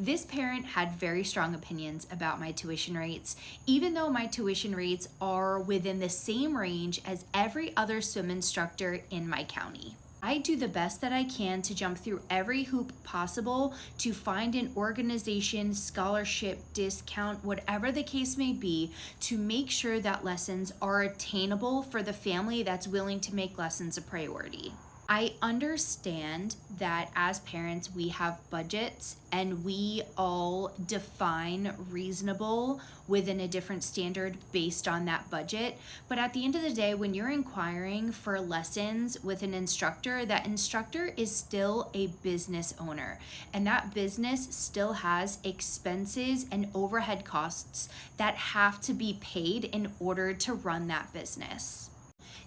This parent had very strong opinions about my tuition rates, even though my tuition rates are within the same range as every other swim instructor in my county. I do the best that I can to jump through every hoop possible to find an organization, scholarship, discount, whatever the case may be, to make sure that lessons are attainable for the family that's willing to make lessons a priority. I understand that as parents, we have budgets and we all define reasonable within a different standard based on that budget. But at the end of the day, when you're inquiring for lessons with an instructor, that instructor is still a business owner, and that business still has expenses and overhead costs that have to be paid in order to run that business.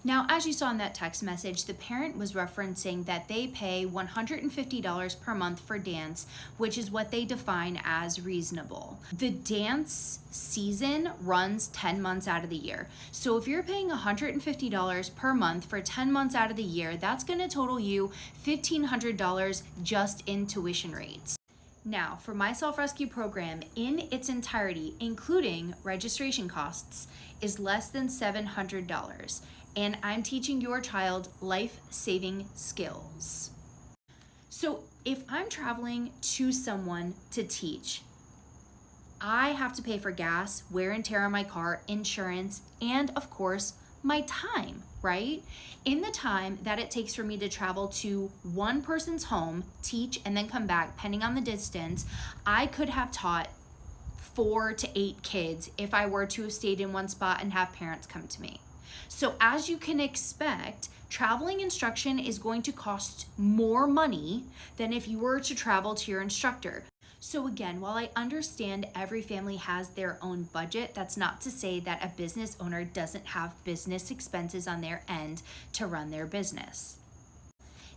Now, as you saw in that text message, the parent was referencing that they pay $150 per month for dance, which is what they define as reasonable. The dance season runs 10 months out of the year. So if you're paying $150 per month for 10 months out of the year, that's going to total you $1,500 just in tuition rates. Now, for my self-rescue program in its entirety, including registration costs, is less than $700. And I'm teaching your child life-saving skills. So if I'm traveling to someone to teach, I have to pay for gas, wear and tear on my car, insurance, and of course, my time, right? In the time that it takes for me to travel to one person's home, teach, and then come back, depending on the distance, I could have taught 4 to 8 kids if I were to have stayed in one spot and have parents come to me. So as you can expect, traveling instruction is going to cost more money than if you were to travel to your instructor. So again, while I understand every family has their own budget, that's not to say that a business owner doesn't have business expenses on their end to run their business.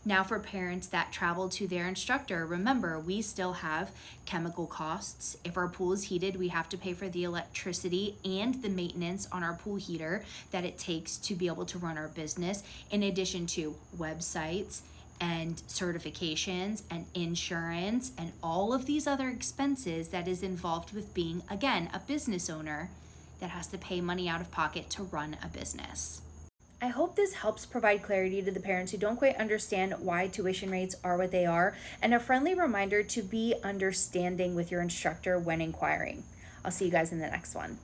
Now, for parents that travel to their instructor, remember, we still have chemical costs. If our pool is heated, we have to pay for the electricity and the maintenance on our pool heater that it takes to be able to run our business, in addition to websites and certifications and insurance and all of these other expenses that is involved with being, again, a business owner that has to pay money out of pocket to run a business. I hope this helps provide clarity to the parents who don't quite understand why tuition rates are what they are, and a friendly reminder to be understanding with your instructor when inquiring. I'll see you guys in the next one.